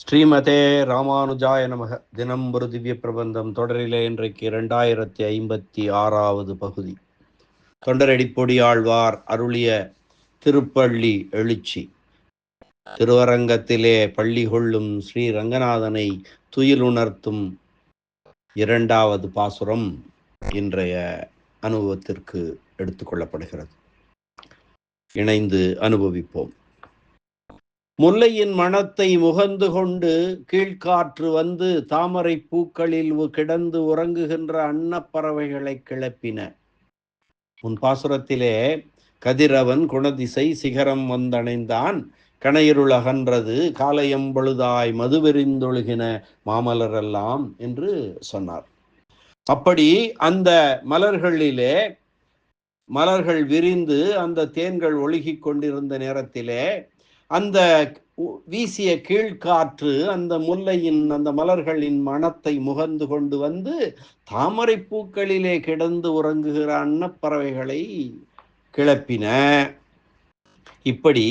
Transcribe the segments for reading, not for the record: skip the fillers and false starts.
ஸ்ரீமதே ராமானுஜாய நமக. தினம் ஒரு திவ்ய பிரபந்தம் தொடரிலே இன்றைக்கு 2056வது பகுதி. தொண்டரடிப்பொடி ஆழ்வார் அருளிய திருப்பள்ளி எழுச்சி. திருவரங்கத்திலே பள்ளி கொள்ளும் ஸ்ரீ ரங்கநாதனை துயிலுணர்த்தும் 2வது பாசுரம் இன்றைய அனுபவத்திற்கு எடுத்துக்கொள்ளப்படுகிறது. இணைந்து அனுபவிப்போம். முல்லையின் மனத்தை முகந்து கொண்டு கீழ்காற்று வந்து தாமரை பூக்களில் கிடந்து உறங்குகின்ற அன்னப்பறவைகளை கிளப்பின. முன் பாசுரத்திலே கதிரவன் குணதிசை சிகரம் வந்தணைந்தான், கணையிருள் அகன்றது காலையம் பொழுதாய் மதுவெறிந்தொழுகின மாமலரெல்லாம் என்று சொன்னார். அப்படி அந்த மலர்களிலே மலர்கள் விரிந்து அந்த தேன்கள் ஒழுகிக் கொண்டிருந்த நேரத்திலே அந்த வீசிய கீழ்காற்று அந்த முல்லையின் அந்த மலர்களின் மனத்தை முகந்து கொண்டு வந்து தாமரை பூக்களிலே கிடந்து உறங்குகிற அன்னப்பறவைகளை கிளப்பின. இப்படி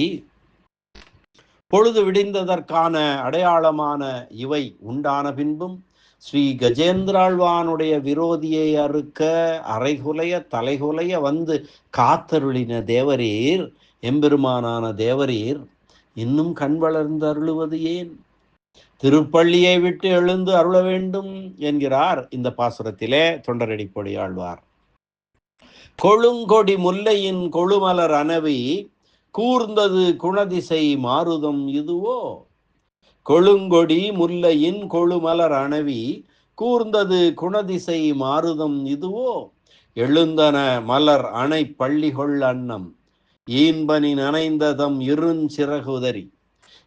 பொழுது விடிந்ததற்கான அடையாளமான இவை உண்டான பின்பும் ஸ்ரீ கஜேந்திராழ்வானுடைய விரோதியை அறுக்க அரைகுலைய தலைகுலைய வந்து காத்தருளின தேவரீர், எம்பெருமானான தேவரீர் இன்னும் கண் வளர்ந்து அருளுவது ஏன்? திருப்பள்ளியை விட்டு எழுந்து அருள வேண்டும் என்கிறார் இந்த பாசுரத்திலே தொண்டரடிப்பொடி ஆழ்வார். கொழுங்கொடி முல்லையின் கொழுமலர் அனவி கூர்ந்தது குணதிசை மாருதம் இதுவோ. கொழுங்கொடி முல்லையின் கொழுமலர் அணவி கூர்ந்தது குணதிசை மாருதம் இதுவோ. எழுந்தன மலர் அணை பள்ளிகொள் அன்னம் ஈன்பனி நனைந்ததம் இருஞ்சிறகுதறி.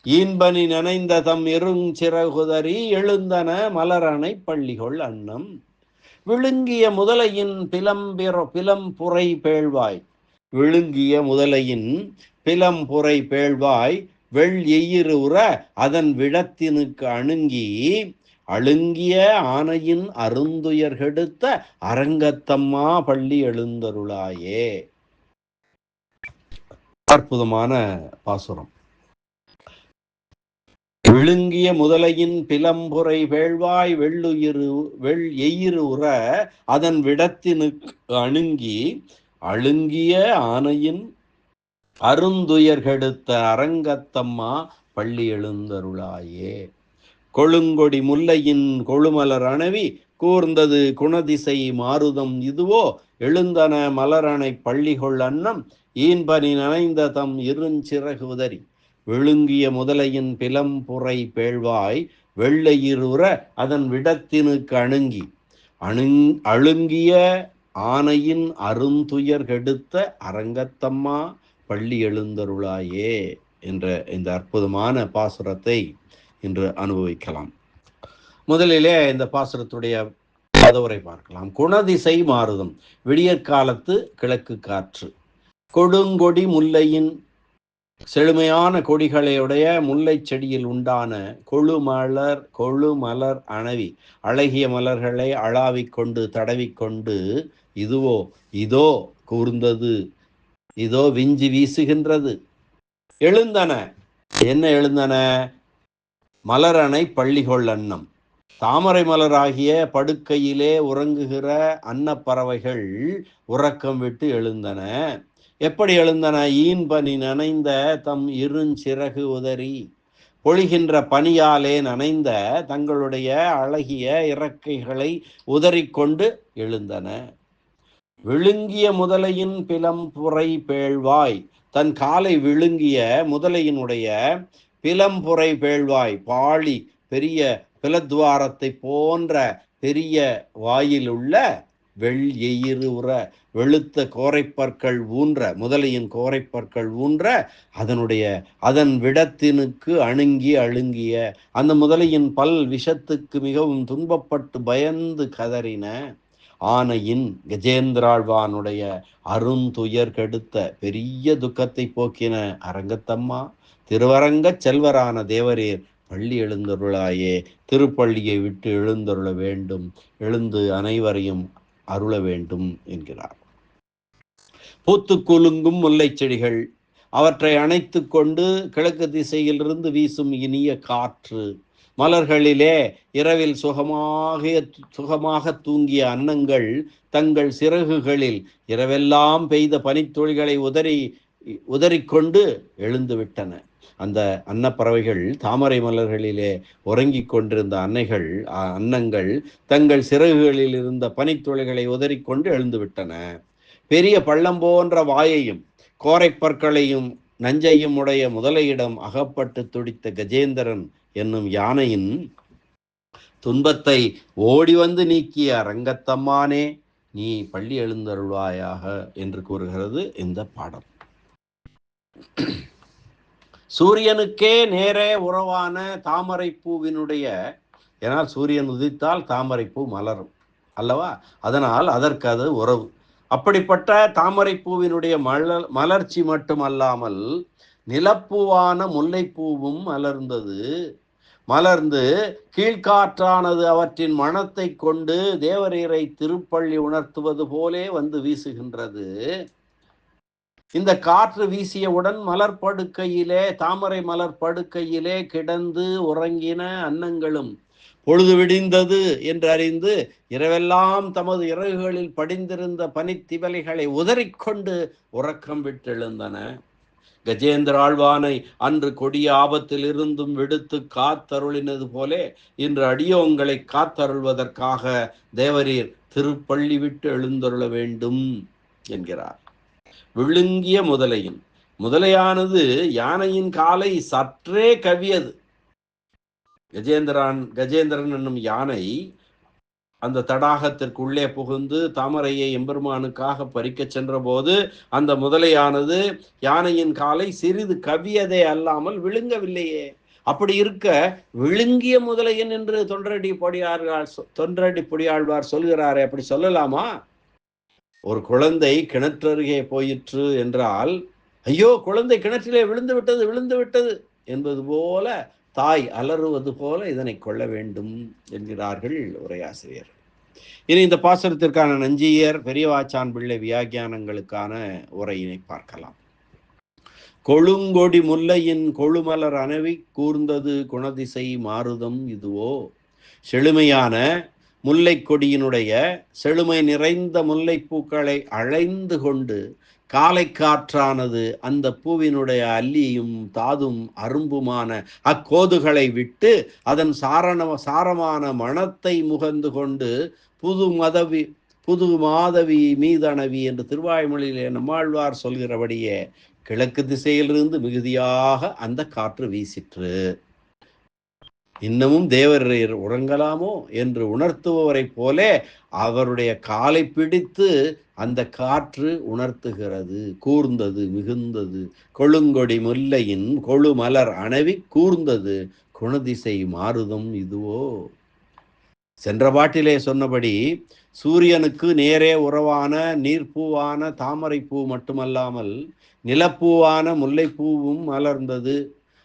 ஈன்பனி நனைந்ததம் இருஞ்சிறகுதறி எழுந்தன மலரணை பள்ளிகொள் அன்னம். விழுங்கிய முதலையின் பிலம்புரை பேழ்வாய். விழுங்கிய முதலையின் பிலம்புரை பேழ்வாய் வெள் எயிறு உற அதன் விடத்தினுக்கு அணுங்கி அழுங்கிய ஆனையின் அருந்துயர் கெடுத்த அரங்கத்தம்மா பள்ளி எழுந்தருளாயே. அற்புதமான பாசுரம். விழுங்கிய முதலையின் பிலம்புரை வேள்வாய் வெள் எயிறு உற அதன் விடத்தினுக்கு அணுங்கி அழுங்கிய ஆனையின் அருந்துயர் கெடுத்த அரங்கத்தம்மா பள்ளி எழுந்தருளாயே. கொழுங்கொடி முல்லையின் கொழுமலர் அணவி கூர்ந்தது குணதிசை மாருதம் இதுவோ. எழுந்தன மலரணை பள்ளிகொள் அன்னம் ஈன்பனி நனைந்த தம் இருஞ்சிறகு உதறி. விழுங்கிய முதலையின் பிலம்புரை பேழ்வாய் வெள்ளையிருற அதன் விடத்தினுக்கு அணுங்கி அழுங்கிய ஆனையின் அருந்துயர் கெடுத்த அரங்கத்தம்மா பள்ளி எழுந்தருளாயே என்ற இந்த அற்புதமான பாசுரத்தை இன்று அனுபவிக்கலாம். முதலிலே இந்த பாசுரத்துடைய பதவுரை பார்க்கலாம். குணதிசை மாறுதம், விடியற்காலத்து கிழக்கு காற்று. கொடுங்கொடி முல்லையின் செழுமையான கொடிகளையுடைய முல்லை செடியில் உண்டான கொழுமலர் அணவி, அழகிய மலர்களை அளாவிக்கொண்டு தடவிக்கொண்டு இதுவோ இதோ கூர்ந்தது, இதோ விஞ்சி வீசுகின்றது. எழுந்தன, என்ன எழுந்தன? மலரணை பள்ளிகொள் அன்னம், தாமரை மலராகிய படுக்கையிலே உறங்குகிற அன்னப்பறவைகள் உறக்கம் விட்டு எழுந்தன. எப்படி எழுந்தன? ஈன்பனி நனைந்த தம் இருஞ்சிறகு உதறி, பொழிகின்ற பனியாலே நனைந்த தங்களுடைய அழகிய இறக்கைகளை உதறிக்கொண்டு எழுந்தன. விழுங்கிய முதலையின் பிலம்புரை பேழ்வாய், தன் காலை விழுங்கிய முதலையினுடைய பிலம்புரை பேழ்வாய், பாழி பெரிய பிலத்வாரத்தை போன்ற பெரிய வாயிலுள்ள வெள் எயிறு உற, வெளுத்த கோரைப்பற்கள் ஊன்ற, முதலையின் கோரைப்பற்கள் ஊன்ற அதன் விடத்தினுக்கு அழுங்கிய அந்த முதலையின் பல் விஷத்துக்கு மிகவும் துன்பப்பட்டு பயந்து கதறின. ஆனையின் கஜேந்திராழ்வானுடைய அருந்துயர் கெடுத்த பெரிய துக்கத்தை போக்கின அரங்கத்தம்மா, திருவரங்கச் செல்வரான தேவரீர் பள்ளி எழுந்தருளாயே. திருப்பள்ளியை விட்டு எழுந்தருள வேண்டும், எழுந்து அனைவரையும் அருள வேண்டும் என்கிறார். பூத்து குலுங்கும் முல்லை செடிகள், அவற்றை அணைத்து கொண்டு கிழக்கு திசையிலிருந்து வீசும் இனிய காற்று, மலர்களிலே இரவில் சுகமாக தூங்கிய அன்னங்கள் தங்கள் சிறகுகளில் இரவெல்லாம் பெய்த பனித்துளிகளை உதறிக்கொண்டு எழுந்துவிட்டன. அந்த அன்னப்பறவைகள் தாமரை மலர்களிலே உறங்கிக் கொண்டிருந்த அன்னங்கள் தங்கள் சிறகுகளில் இருந்த பனித்துளிகளை உதறிக்கொண்டு எழுந்துவிட்டன. பெரிய பள்ளம் போன்ற வாயையும் கோரைப்பற்களையும் நஞ்சையும் உடைய முதலையிடம் அகப்பட்டு துடித்த கஜேந்திரன் என்னும் யானையின் துன்பத்தை ஓடி வந்து நீக்கிய அரங்கத்தம்மானே, நீ பள்ளி எழுந்தருள்வாயாக என்று கூறுகிறது இந்த பாடல். சூரியனுக்கே நேரே உறவான தாமரை பூவினுடைய, ஏனால் சூரியன் உதித்தால் தாமரை பூ மலரும் அல்லவா, அதனால் அதற்கு அது உறவு. அப்படிப்பட்ட தாமரை பூவினுடைய மலர்ச்சி மட்டுமல்லாமல் நிலப்பூவான முல்லைப்பூவும் மலர்ந்து கீழ்காற்றானது அவற்றின் மனத்தை கொண்டு தேவரீரை திருப்பள்ளி உணர்த்துவது போலே வந்து வீசுகின்றது. இந்த காற்று வீசியவுடன் தாமரை மலர் படுக்கையிலே கிடந்து உறங்கின அன்னங்களும் பொழுது விடிந்தது என்று அறிந்து இரவெல்லாம் தமது இறகுகளில் படிந்திருந்த பனித்திவலைகளை உதறிக்கொண்டு உறக்கம் விட்டெழுந்தன. கஜேந்திர ஆழ்வானை அன்று கொடிய ஆபத்தில் இருந்தும் விடுத்து காத்தருளினது போலே இன்று அடியோங்களை காத்தருள்வதற்காக தேவரீர் திருப்பள்ளி விட்டு எழுந்தருள வேண்டும் என்கிறார். விழுங்கிய முதலையானது யானையின் காலை சற்றே கவியது. கஜேந்திரன் என்னும் யானை அந்த தடாகத்திற்குள்ளே புகுந்து தாமரையை எம்பெருமானுக்காக பறிக்க சென்ற போது அந்த முதலையானது யானையின் காலை சிறிது கவியதே அல்லாமல் விழுங்கவில்லையே. அப்படி இருக்க விழுங்கிய முதலையன் என்று தொன்றடி பொடியாழ்வார் சொல்கிறாரே, அப்படி சொல்லலாமா? ஒரு குழந்தை கிணற்றருகே போயிற்று என்றால், ஐயோ குழந்தை கிணற்றிலே விழுந்து விட்டது என்பது போல, தாய் அலறுவது போல இதனை கொள்ள வேண்டும் என்கிறார்கள் உரையாசிரியர். இனி இந்த பாசுரத்திற்கான நஞ்சியர் பெரியவாச்சான் பிள்ளை வியாக்கியானங்களுக்கான உரையினை பார்க்கலாம். கொழுங்கொடி முல்லையின் கொழுமலர் அணவி கூர்ந்தது குணதிசை மாறுதம் இதுவோ. செழுமையான முல்லை கொடியினுடைய செழுமை நிறைந்த முல்லைப்பூக்களை அழைந்து கொண்டு காலை காற்றானது அந்த பூவினுடைய அல்லியும் தாதும் அரும்புமான அக்கோதுகளை விட்டு அதன் சாரமான மனத்தை முகந்து கொண்டு புது மாதவி மீதணவி என்று திருவாய்மொழியிலே நம்மாழ்வார் சொல்கிறபடியே கிழக்கு திசையிலிருந்து மிகுதியாக அந்த காற்று வீசிற்று. இன்னமும் தேவரீர் உறங்கலாமோ என்று உணர்த்துபவரை போலே அவருடைய காலை பிடித்து அந்த காற்று உணர்த்துகிறது. கூர்ந்தது மிகுந்தது கொழுங்கொடி முல்லையின் கொழுமலர் அணவி கூர்ந்தது குணதிசை மாறுதம் இதுவோ. சென்ற பாட்டிலே சொன்னபடி சூரியனுக்கு நேரே உறவான நீர்ப்பூவான தாமரை பூ மட்டுமல்லாமல் நிலப்பூவான முல்லைப்பூவும் மலர்ந்தது.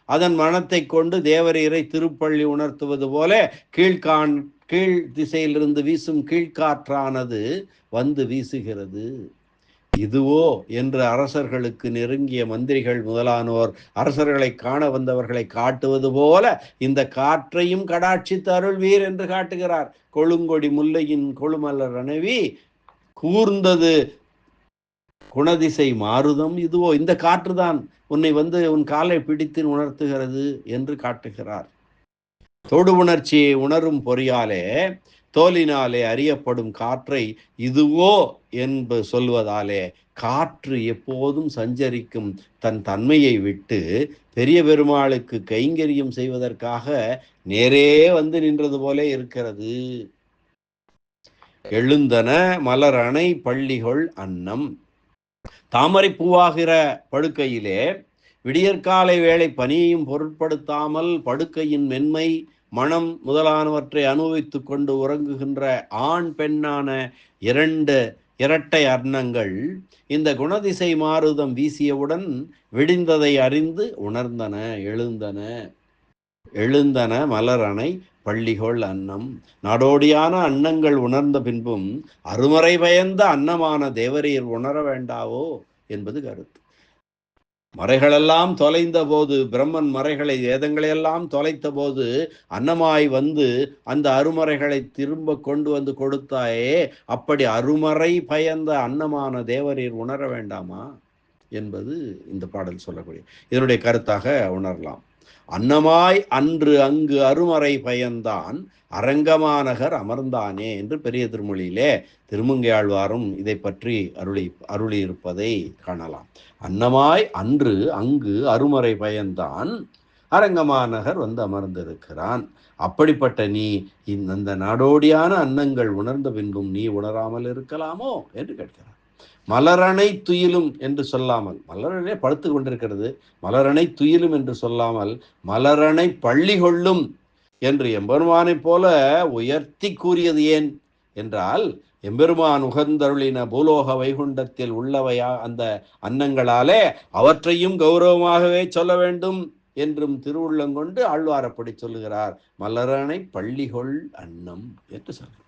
அதன் மனத்தை கொண்டு தேவரீரை திருப்பள்ளி உணர்த்துவது போல கீழ் திசையிலிருந்து வீசும் கீழ்காற்றானது வந்து வீசுகிறது. இதுவோ என்று அரசர்களுக்கு நெருங்கிய மந்திரிகள் முதலானோர் அரசர்களை காண வந்தவர்களை காட்டுவது போல இந்த காற்றையும் கடாட்சித்து அருள்வீர் என்று காட்டுகிறார். கொழுங்கொடி முல்லையின் கொழுமலர் அணவி கூர்ந்தது குணதிசை மாறுதம் இதுவோ. இந்த காற்றுதான் உன்னை வந்து உன் காலை பிடித்து உணர்த்துகிறது என்று காட்டுகிறார். தொடு உணர்ச்சியை உணரும் பொறியாலே தோலினாலே அறியப்படும் காற்றை இதுவோ என்று சொல்வதாலே காற்று எப்போதும் சஞ்சரிக்கும் தன் தன்மையை விட்டு பெரிய பெருமாளுக்கு கைங்கரியம் செய்வதற்காக நேரே வந்து நின்றது போல இருக்கிறது. எழுந்தன மலரணை பள்ளிகொள் அன்னம். தாமரை பூவாகிற படுக்கையிலே விடியற்காலை வேளை பனியையும் பொருட்படுத்தாமல் படுக்கையின் மென்மை மனம் முதலானவற்றை அனுபவித்து கொண்டு உறங்குகின்ற ஆண் பெண்ணான இரட்டை அன்னங்கள் இந்த குணதிசை மாறுதம் வீசியவுடன் விடிந்ததை அறிந்து உணர்ந்தன. எழுந்தன மலரணை பள்ளிகொள் அன்னம். நாடோடியான அன்னங்கள் உணர்ந்த பின்பும் அருமறை பயந்த அன்னமான தேவரீர் உணர வேண்டாவோ என்பது கருத்து. மறைகளெல்லாம் தொலைந்த போது, பிரம்மன் மறைகளை வேதங்களையெல்லாம் தொலைத்த போது அன்னமாய் வந்து அந்த அருமறைகளை திரும்ப கொண்டு வந்து கொடுத்தாயே, அப்படி அருமறை பயந்த அன்னமான தேவரீர் உணர வேண்டாமா என்பது இந்த பாடல் சொல்லக்கூடிய இதனுடைய கருத்தாக உணரலாம். அன்னமாய் அன்று அங்கு அருமறை பயந்தான் அரங்கமாநகர் அமர்ந்தானே என்று பெரிய திருமொழியிலே திருமங்கையாழ்வாரும் இதை பற்றி அருளியிருப்பதை காணலாம். அன்னமாய் அன்று அங்கு அருமறை பயந்தான் அரங்கமாநகர் வந்து அமர்ந்திருக்கிறான். அப்படிப்பட்ட நீ இந்த நாடோடியான அன்னங்கள் உணர்ந்த பின்பும் நீ உணராமல் இருக்கலாமோ என்று கேட்கிறார். மலரணை துயிலும் என்று சொல்லாமல், மலரனை படுத்து கொண்டிருக்கிறது, மலரணை துயிலும் என்று சொல்லாமல் மலரணை பள்ளி கொள்ளும் என்று எம்பெருமானை போல உயர்த்தி கூறியது ஏன் என்றால், எம்பெருமான் உகந்தருளின பூலோக வைகுண்டத்தில் உள்ளவையா அந்த அன்னங்களாலே அவற்றையும் கௌரவமாகவே சொல்ல வேண்டும் என்றும் திருவுள்ளங்கொண்டு ஆழ்வார் அப்படி சொல்லுகிறார். மலரணை பள்ளிகொள் அன்னம் என்று சொல்ல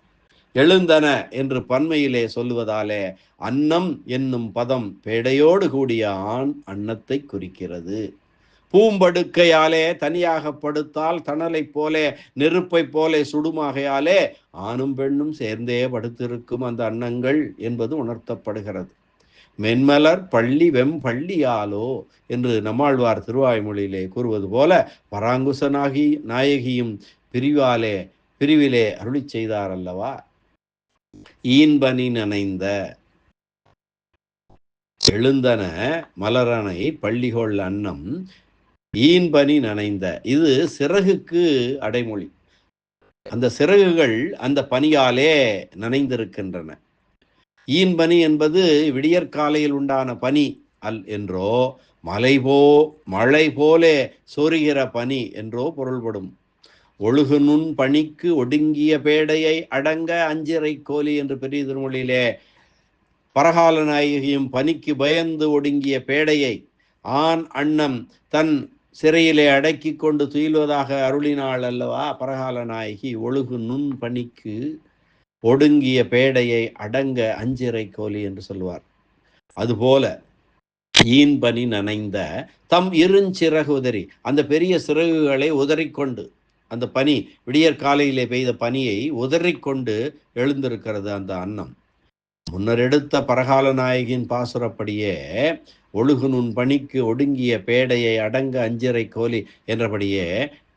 எழுந்தன என்று பன்மையிலே சொல்லுவதாலே அன்னம் என்னும் பதம் பேடையோடு கூடிய ஆண் அன்னத்தை குறிக்கிறது. பூம்படுக்கையாலே தனியாக படுத்தால் தணலை போலே நெருப்பை போலே சுடுமாகையாலே ஆணும் பெண்ணும் சேர்ந்தே படுத்திருக்கும் அந்த அன்னங்கள் என்பது உணர்த்தப்படுகிறது. மென்மலர் பள்ளி வெம்பள்ளியாலோ என்று நம்மாழ்வார் திருவாய்மொழியிலே கூறுவது போல பராங்குச நாயகியும் பிரிவிலே அருளி செய்தார் அல்லவா. ஈன்பனி நனைந்த எழுந்தன மலரனை பள்ளிகொள் அன்னம் ஈன்பனி நனைந்த, இது சிறகுக்கு அடைமொழி. அந்த சிறகுகள் அந்த பனியாலே நனைந்திருக்கின்றன. ஈன்பனி என்பது விடியற்காலையில் உண்டான பனி அல் என்றோ மழை போலே சொருகிற பனி என்றோ பொருள்படும். ஒழுகு நுண் பணிக்கு ஒடுங்கிய பேடையை அடங்க அஞ்சிறை கோலி என்று பெரிய திருமொழியிலே பரகால நாயகியும் பனிக்கு பயந்து ஒடுங்கிய பேடையை ஆண் அன்னம் தன் சிறையிலே அடக்கி கொண்டு துயில்வதாக அருளினாள் அல்லவா பரகால நாயகி. ஒழுகு நுண் பணிக்கு ஒடுங்கிய பேடையை அடங்க அஞ்சிறை கோலி என்று சொல்வார். அதுபோல ஈன்பனி நனைந்த தம் இருஞ்சிறகு உதறி, அந்த பெரிய சிறகுகளை உதறிக்கொண்டு, அந்த பனி விடியற் காலையிலே பெய்த பனியை உதறிக்கொண்டு எழுந்திருக்கிறது அந்த அன்னம். முன்னர் எடுத்த பரகால நாயகின் பாசுரப்படியே ஒழுகு நுண் பணிக்கு ஒடுங்கிய பேடையை அடங்க அஞ்சிறை கோலி என்றபடியே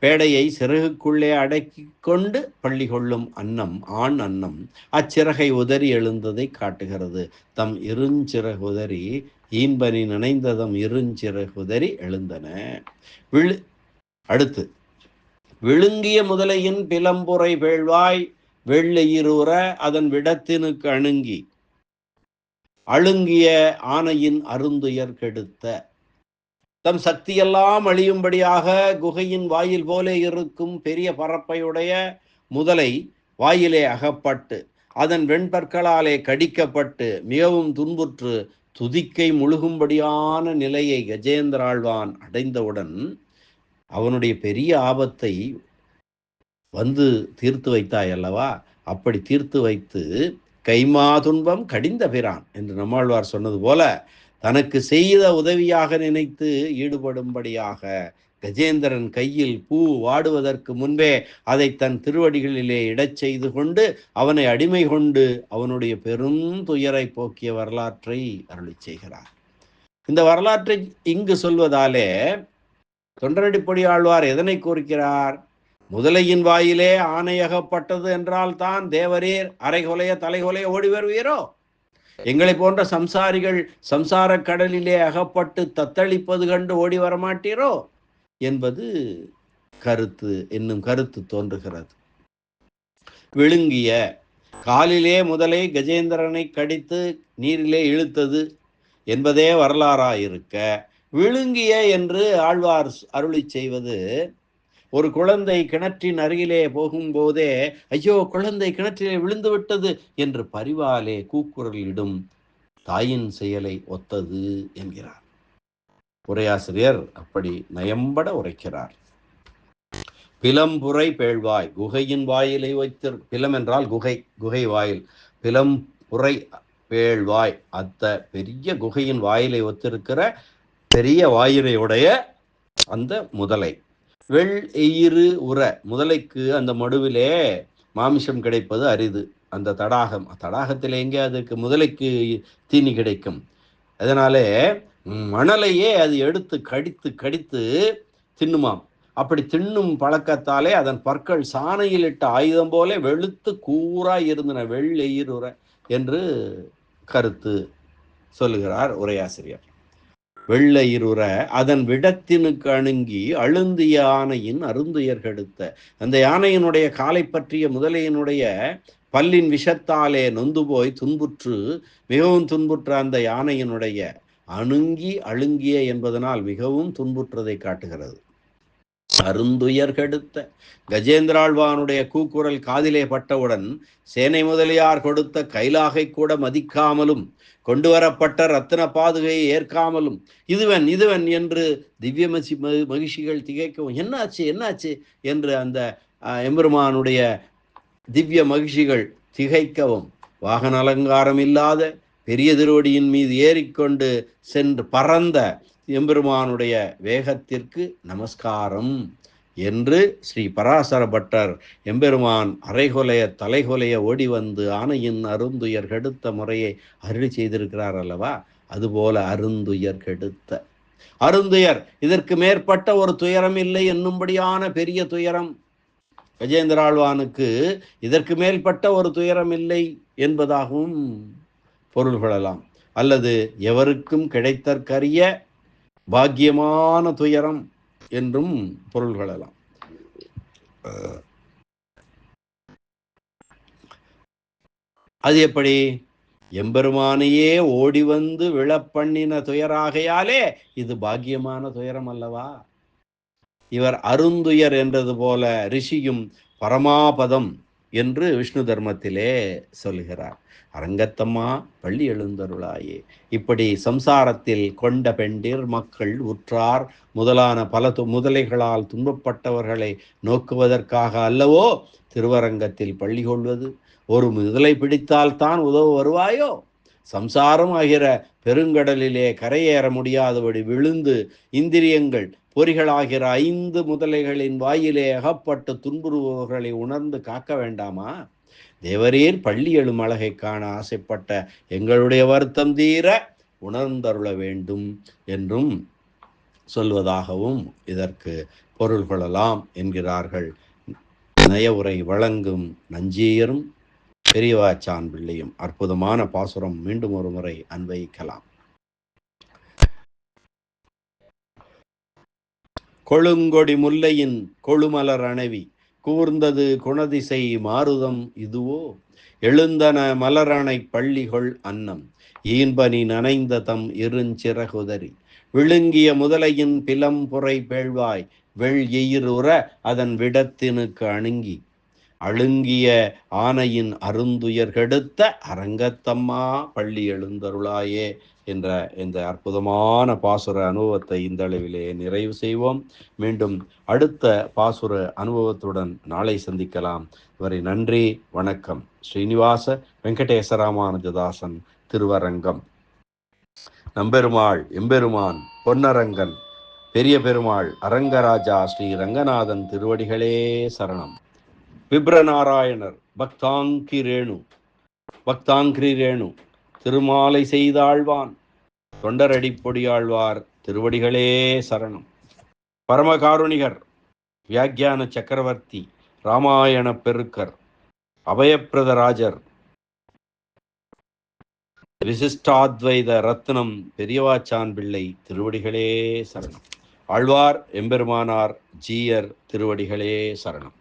பேடையை சிறகுக்குள்ளே அடக்கி கொண்டு பள்ளி கொள்ளும் அன்னம் ஆண் அன்னம் அச்சிறகை உதறி எழுந்ததை காட்டுகிறது. தம் இருஞ்சிறகு உதறி ஈன்பனி நனைந்ததம் இருஞ்சிறகு உதறி எழுந்தன. அடுத்து விழுங்கிய முதலையின் பிலம்புரை வேள்வாய் வெள்ளையிருற அதன் விடத்தினுக்கு அணுங்கி அழுங்கிய ஆனையின் அருந்துயர் கெடுத்த. தம் சக்தியெல்லாம் அழியும்படியாக குகையின் வாயில் போலே இருக்கும் பெரிய பரப்பையுடைய முதலை வாயிலே அகப்பட்டு அதன் வெண்பற்களாலே கடிக்கப்பட்டு மிகவும் துன்புற்று துதிக்கை முழுகும்படியான நிலையை கஜேந்திராழ்வான் அடைந்தவுடன் அவனுடைய பெரிய ஆபத்தை வந்து தீர்த்து வைத்தாய் அல்லவா. அப்படி தீர்த்து வைத்து கைமா துன்பம் கடிந்த பிரான் என்று நம்மாழ்வார் சொன்னது போல தனக்கு செய்த உதவியாக நினைத்து ஈடுபடும்படியாக கஜேந்திரன் கையில் பூ வாடுவதற்கு முன்பே அதை தன் திருவடிகளிலே இடச் செய்து கொண்டு அவனை அடிமை கொண்டு அவனுடைய பெரும் துயரை போக்கிய வரலாற்றை அருளி செய்கிறார். இந்த வரலாற்றை இங்கு சொல்வதாலே தொண்டரடிப்பொடி ஆழ்வார் எதனை கூறுகிறார்? முதலையின் வாயிலே ஆணையகப்பட்டது என்றால் தான் தேவரீர் அரைகொலைய தலைகொலைய ஓடி வருவீரோ? எங்களை போன்ற சம்சாரிகள் சம்சார கடலிலே அகப்பட்டு தத்தளிப்பது கண்டு ஓடி வரமாட்டீரோ என்பது கருத்து தோன்றுகிறது. விழுங்கிய காலிலே முதலை கஜேந்திரனை கடித்து நீரிலே இழுத்தது என்பதே வரலாறாயிருக்க, விழுங்கிய என்று ஆழ்வார் அருளி செய்வது ஒரு குழந்தை கிணற்றின் அருகிலே போகும்போதே ஐயோ குழந்தை கிணற்றிலே விழுந்து விட்டது என்று பரிவாலே கூக்குரலிடும் தாயின் செயலை ஒத்தது என்கிறார் உரையாசிரியர். அப்படி நயம்பட உரைக்கிறார். பிலம்புரை பேழ்வாய் குகையின் வாயிலை பிலம் என்றால் குகை வாயில். பிலம்புரை பேழ்வாய் அத்த பெரிய குகையின் வாயிலை ஒத்திருக்கிற பெரிய வாயினையுடைய அந்த முதலை. வெள் எயிறு உற, முதலைக்கு அந்த மடுவிலே மாமிசம் கிடைப்பது அரிது. அந்த தடாகத்தில் எங்கே அதுக்கு முதலைக்கு தீனி கிடைக்கும்? அதனாலே மணலையே அது எடுத்து கடித்து கடித்து தின்னுமாம். அப்படி தின்னும் பழக்கத்தாலே அதன் பற்கள் சாணையில் இட்ட ஆயுதம் போல வெளுத்து கூறாய் இருந்தன. வெள் எயிறுற என்று கருத்து சொல்லுகிறார் உரையாசிரியர். வெள்ளையிருற அதன் விடத்தினுக்கு அணுங்கி அழுந்திய யானையின் அருந்துயர் கெடுத்த, அந்த யானையினுடைய காலை பற்றிய முதலையினுடைய பல்லின் விஷத்தாலே நொந்து போய் துன்புற்று மிகவும் துன்புற்ற அந்த யானையினுடைய அணுங்கி அழுங்கிய என்பதனால் மிகவும் துன்புற்றதை காட்டுகிறது. அருந்துயர் கெடுத்த, கஜேந்திராழ்வானுடைய கூக்குரல் காதிலே பட்டவுடன் சேனை முதலியார் கொடுத்த கைலாகை கூட மதிக்காமலும் கொண்டு வரப்பட்ட ரத்தின பாதுகையை ஏற்காமலும் இதுவன் என்று திவ்ய மகிழ்ச்சிகள் திகைக்கவும், என்னாச்சு என்று அந்த எம்பெருமானுடைய திவ்ய மகிழ்ச்சிகள் திகைக்கவும், வாகன அலங்காரம் இல்லாத பெரிய திருவடியின் மீது ஏறிக்கொண்டு சென்று பறந்த எம்பெருமானுடைய வேகத்திற்கு நமஸ்காரம் என்று ஸ்ரீ பராசர பட்டர் எம்பெருமான் அரைகொலைய தலைகொலைய ஓடி வந்து ஆனையின் அருந்துயர் கெடுத்த முறையை அருளி செய்திருக்கிறார் அல்லவா? அதுபோல அருந்துயர் கெடுத்த, அருந்துயர், இதற்கு மேற்பட்ட ஒரு துயரம் இல்லை என்னும்படியான பெரிய துயரம் கஜேந்திராழ்வானுக்கு இதற்கு மேற்பட்ட ஒரு துயரம் இல்லை என்பதாகவும் பொருள் கொள்ளலாம். அல்லது எவருக்கும் கிடைத்தற்கரிய பாக்கியமான துயரம் என்றும் பொருள் கொள்ளலாம். அது எப்படி? எம்பெருமானையே ஓடி வந்து விழப்பண்ணின துயராகையாலே இது பாக்கியமான துயரம் அல்லவா? இவர் அருந்துயர் என்றது போல ரிஷியும் பரமாபதம் என்று விஷ்ணு தர்மத்திலே சொல்கிறார். அரங்கத்தம்மா பள்ளி எழுந்தருளாயே. இப்படி சம்சாரத்தில் கொண்ட பெண்டிர் மக்கள் உற்றார் முதலான பல முதலைகளால் துன்பப்பட்டவர்களை நோக்குவதற்காக அல்லவோ திருவரங்கத்தில் பள்ளி கொள்வது? ஒரு முதலை பிடித்தால் தான் உதவ வருவாயோ? சம்சாரம் ஆகிற பெருங்கடலிலே கரையேற முடியாதபடி விழுந்து இந்திரியங்கள் பொறிகளாகிற 5 முதலைகளின் வாயிலே அகப்பட்டு துன்புறுபவர்களை உணர்ந்து காக்க வேண்டாமா? தேவரீர் பள்ளி எழும் அழகை காண ஆசைப்பட்ட எங்களுடைய வருத்தம் தீர உணர்ந்தருள வேண்டும் என்றும் சொல்வதாகவும் இதற்கு பொருள் கொள்ளலாம் என்கிறார்கள் நய உரை வழங்கும் நஞ்சீயரும் பெரியவாச்சான் பிள்ளையும். அற்புதமான பாசுரம் மீண்டும் ஒரு முறை அன்வைக்கலாம். கொழுங்கொடி முல்லையின் கொழுமலர் அணைவி கூர்ந்தது குணதிசை மாருதம் இதுவோ, எழுந்தன மலரணை பள்ளிகொள் அன்னம் ஈன்பனி நனைந்த தம் இருஞ்சிறகுதறி விழுங்கிய முதலையின் பிலம்புரை பேழ்வாய் வெள் எயிருற அதன் விடத்தினுக்கு அணுங்கி அழுங்கிய ஆனையின் அருந்துயர் கெடுத்த அரங்கத்தம்மா பள்ளி எழுந்தருளாயே என்ற இந்த அற்புதமான பாசுர அனுபவத்தை இந்த அளவிலே நிறைவு செய்வோம். மீண்டும் அடுத்த பாசுர அனுபவத்துடன் நாளை சந்திக்கலாம். வரை நன்றி, வணக்கம். ஸ்ரீனிவாச வெங்கடேசராமானுஜதாசன், திருவரங்கம். நம்பெருமாள் எம்பெருமான் பொன்னரங்கன் பெரிய பெருமாள் அரங்கராஜா ஸ்ரீ ரங்கநாதன் திருவடிகளே சரணம். விப்ரநாராயணர் பக்தாங்கிரி ரேணு திருமாலை செய்தாழ்வான் தொண்டரடிப்பொடியாழ்வார் திருவடிகளே சரணம். பரமகாருணிகர் வியாக்கியான சக்கரவர்த்தி ராமாயண பெருக்கர் அபயப்பிரதராஜர் விசிஷ்டாத்வைத ரத்னம் பெரியவாச்சான் பிள்ளை திருவடிகளே சரணம். ஆழ்வார் எம்பெருமானார் ஜீயர் திருவடிகளே சரணம்.